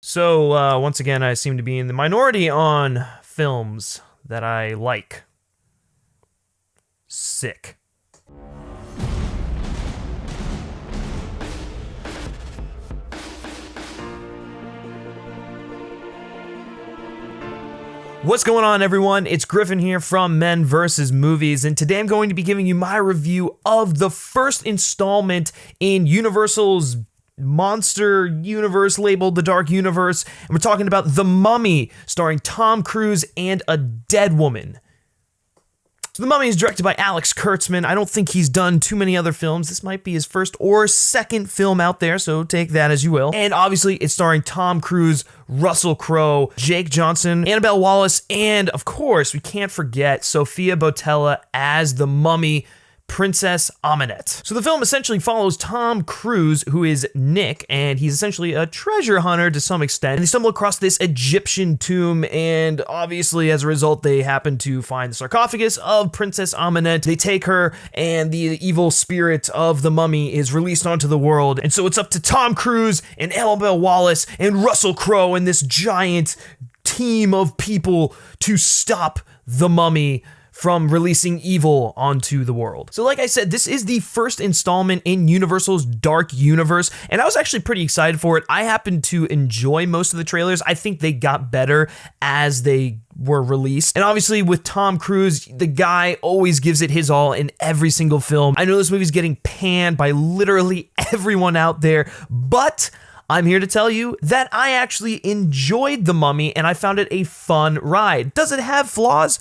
Once again, I seem to be in the minority on films that I like. Sick. What's going on, everyone? It's Griffin here from Men vs. Movies, and today I'm going to be giving you my review of the first installment in Universal's monster universe labeled The Dark Universe, and we're talking about The Mummy, starring Tom Cruise and a dead woman. So The Mummy is directed by Alex Kurtzman. I don't think he's done too many other films. This might be his first or second film out there, so take that as you will. And obviously, it's starring Tom Cruise, Russell Crowe, Jake Johnson, Annabelle Wallis, and of course, we can't forget Sofia Boutella as the Mummy, Princess Amenette. So the film essentially follows Tom Cruise, who is Nick, and he's essentially a treasure hunter to some extent. And they stumble across this Egyptian tomb, and obviously as a result, they happen to find the sarcophagus of Princess Amenette. They take her, and the evil spirit of the mummy is released onto the world. And so it's up to Tom Cruise and Annabelle Wallis and Russell Crowe and this giant team of people to stop the mummy from releasing evil onto the world. So like I said, this is the first installment in Universal's Dark Universe, and I was actually pretty excited for it. I happened to enjoy most of the trailers. I think they got better as they were released. And obviously with Tom Cruise, the guy always gives it his all in every single film. I know this movie's getting panned by literally everyone out there, but I'm here to tell you that I actually enjoyed The Mummy and I found it a fun ride. Does it have flaws?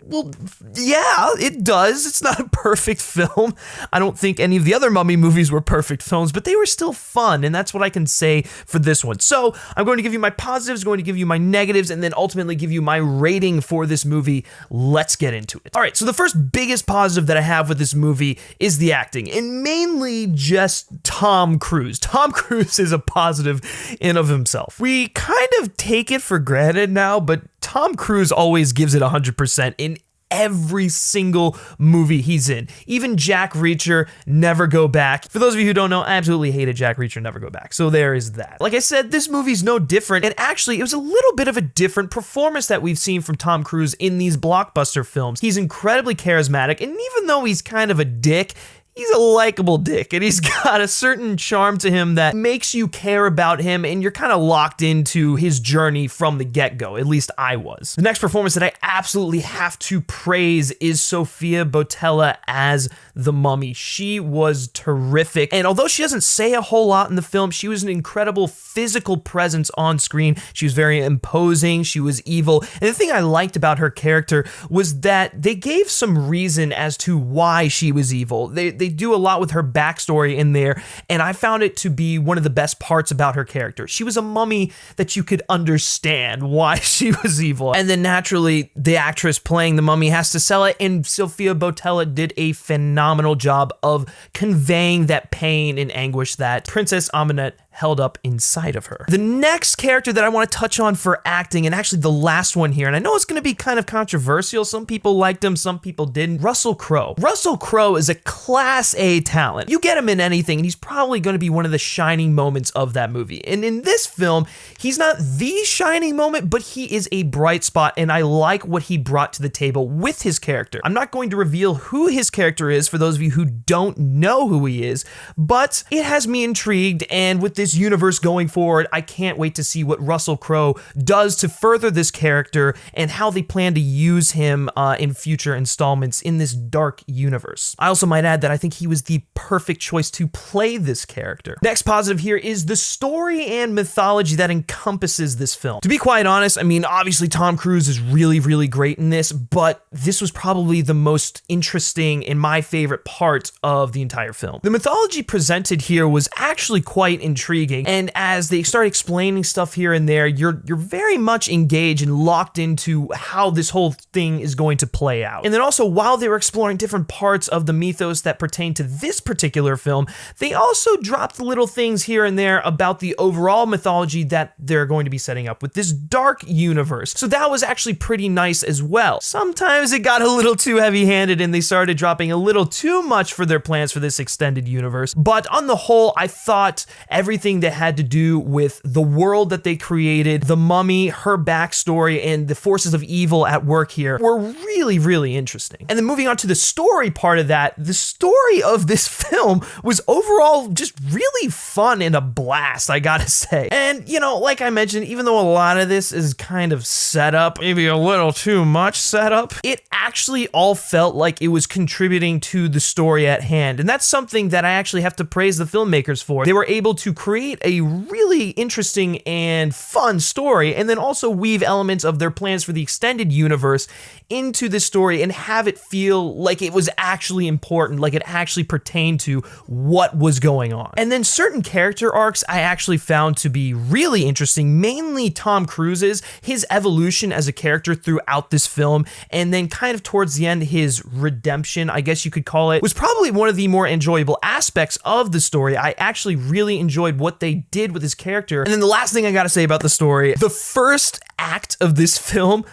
Well, yeah, it does. It's not a perfect film. I don't think any of the other Mummy movies were perfect films, but they were still fun, and that's what I can say for this one. So I'm going to give you my positives, going to give you my negatives, and then ultimately give you my rating for this movie. Let's get into it. All right, so the first biggest positive that I have with this movie is the acting, and mainly just Tom Cruise. Tom Cruise is a positive in of himself. We kind of take it for granted now, but Tom Cruise always gives it 100% in every single movie he's in. Even Jack Reacher, Never Go Back. For those of you who don't know, I absolutely hated Jack Reacher, Never Go Back. So there is that. Like I said, this movie's no different. And actually, it was a little bit of a different performance that we've seen from Tom Cruise in these blockbuster films. He's incredibly charismatic. And even though he's kind of a dick, he's a likable dick, and he's got a certain charm to him that makes you care about him, and you're kind of locked into his journey from the get-go. At least I was. The next performance that I absolutely have to praise is Sofia Boutella as the mummy. She was terrific, and although she doesn't say a whole lot in the film, she was an incredible physical presence on screen. She was very imposing, she was evil, and the thing I liked about her character was that they gave some reason as to why she was evil. They do a lot with her backstory in there, and I found it to be one of the best parts about her character. She was a mummy that you could understand why she was evil, and then naturally the actress playing the mummy has to sell it, and Sofia Boutella did a phenomenal job of conveying that pain and anguish that Princess Amenette held up inside of her. The next character that I want to touch on for acting, and actually the last one here, and I know it's going to be kind of controversial. Some people liked him, some people didn't. Russell Crowe. Russell Crowe is a Class A talent. You get him in anything, and he's probably going to be one of the shining moments of that movie. And in this film, he's not the shining moment, but he is a bright spot, and I like what he brought to the table with his character. I'm not going to reveal who his character is for those of you who don't know who he is, but it has me intrigued, and with this universe going forward, I can't wait to see what Russell Crowe does to further this character and how they plan to use him in future installments in this dark universe. I also might add that I think he was the perfect choice to play this character. Next positive here is the story and mythology that encompasses this film. To be quite honest, I mean, obviously Tom Cruise is really, really great in this, but this was probably the most interesting and my favorite part of the entire film. The mythology presented here was actually quite intriguing, and as they start explaining stuff here and there, you're very much engaged and locked into how this whole thing is going to play out. And then also, while they were exploring different parts of the mythos that pertain to this particular film, they also dropped little things here and there about the overall mythology that they're going to be setting up with this dark universe. So that was actually pretty nice as well. Sometimes it got a little too heavy-handed and they started dropping a little too much for their plans for this extended universe, but on the whole, I thought everything everything that had to do with the world that they created, the mummy, her backstory, and the forces of evil at work here were really, really interesting. And then moving on to the story part of that, the story of this film was overall just really fun and a blast, I gotta say. And, you know, like I mentioned, even though a lot of this is kind of set up, maybe a little too much setup, it actually all felt like it was contributing to the story at hand. And that's something that I actually have to praise the filmmakers for. They were able to create a really interesting and fun story, and then also weave elements of their plans for the extended universe into the story and have it feel like it was actually important, like it actually pertained to what was going on. And then certain character arcs I actually found to be really interesting, mainly Tom Cruise's, his evolution as a character throughout this film, and then kind of towards the end, his redemption, I guess you could call it, was probably one of the more enjoyable aspects of the story. I actually really enjoyed what they did with his character. And then the last thing I gotta say about the story, the first act of this film,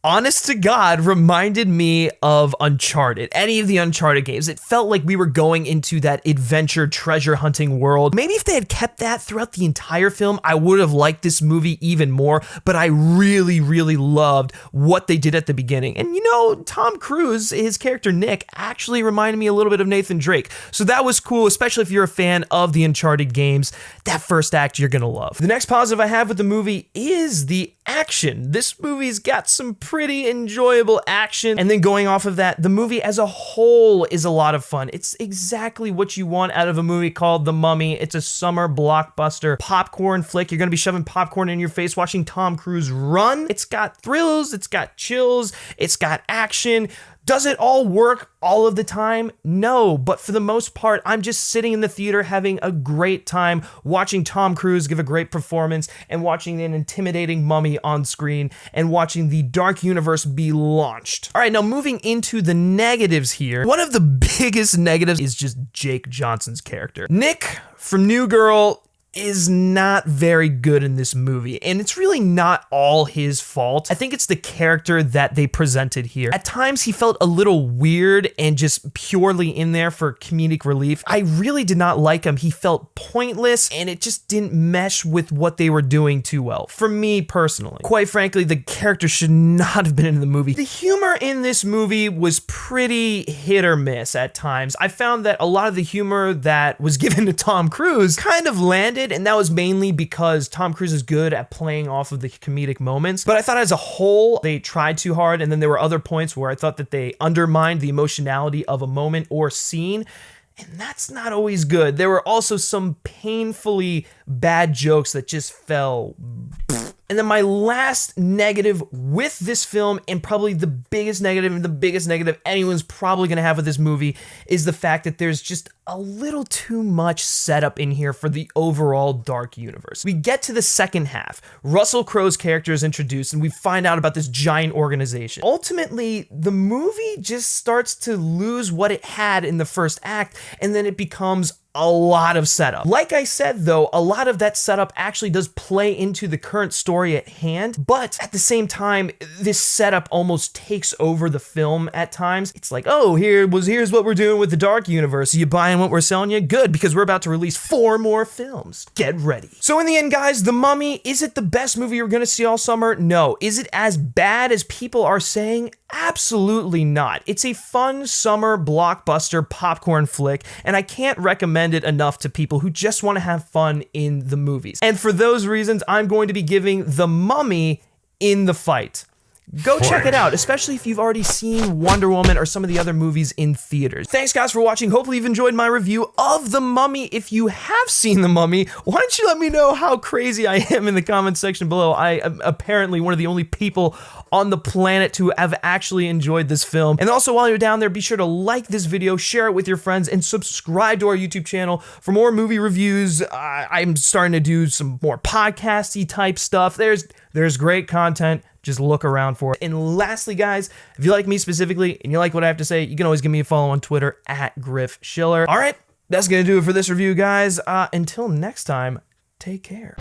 honest to God, reminded me of Uncharted, any of the Uncharted games. It felt like we were going into that adventure treasure hunting world. Maybe if they had kept that throughout the entire film, I would have liked this movie even more, but I really, really loved what they did at the beginning. And you know, Tom Cruise, his character Nick, actually reminded me a little bit of Nathan Drake. So that was cool, especially if you're a fan of the Uncharted games. That first act you're gonna love. The next positive I have with the movie is the action. This movie's got some pretty enjoyable action, and then going off of that, the movie as a whole is a lot of fun. It's exactly what you want out of a movie called The Mummy. It's a summer blockbuster popcorn flick. You're gonna be shoving popcorn in your face watching Tom Cruise run. It's got thrills, it's got chills, it's got action. Does it all work all of the time? No, but for the most part, I'm just sitting in the theater having a great time watching Tom Cruise give a great performance and watching an intimidating mummy on screen and watching the dark universe be launched. All right, now moving into the negatives here. One of the biggest negatives is just Jake Johnson's character. Nick from New Girl is not very good in this movie, and it's really not all his fault. I think it's the character that they presented here. At times, he felt a little weird and just purely in there for comedic relief. I really did not like him. He felt pointless, and it just didn't mesh with what they were doing too well, for me personally. Quite frankly, the character should not have been in the movie. The humor in this movie was pretty hit or miss at times. I found that a lot of the humor that was given to Tom Cruise kind of landed, and that was mainly because Tom Cruise is good at playing off of the comedic moments. But I thought as a whole, they tried too hard, and then there were other points where I thought that they undermined the emotionality of a moment or scene, and that's not always good. There were also some painfully bad jokes that just fell. And then my last negative with this film, and probably the biggest negative anyone's probably gonna have with this movie, is the fact that there's just a little too much setup in here for the overall dark universe. We get to the second half. Russell Crowe's character is introduced, and we find out about this giant organization. Ultimately, the movie just starts to lose what it had in the first act, and then it becomes a lot of setup. Like I said though, a lot of that setup actually does play into the current story at hand, but at the same time, this setup almost takes over the film at times. It's like, oh, here's what we're doing with the dark universe. Are you buying what we're selling you? Good, because we're about to release 4 more films. Get ready. So in the end, guys, The Mummy, is it the best movie you're gonna see all summer? No. Is it as bad as people are saying? Absolutely not. It's a fun summer blockbuster popcorn flick, and I can't recommend it enough to people who just want to have fun in the movies. And for those reasons, I'm going to be giving The Mummy in the fight. Go check it out, especially if you've already seen Wonder Woman or some of the other movies in theaters. Thanks guys for watching. Hopefully you've enjoyed my review of The Mummy. If you have seen The Mummy, why don't you let me know how crazy I am in the comments section below. I am apparently one of the only people on the planet to have actually enjoyed this film. And also while you're down there, be sure to like this video, share it with your friends, and subscribe to our YouTube channel for more movie reviews. I'm starting to do some more podcasty type stuff. There's great content. Just look around for it. And lastly, guys, if you like me specifically and you like what I have to say, you can always give me a follow on Twitter at @GriffSchiller. All right, that's gonna do it for this review, guys. Until next time, take care.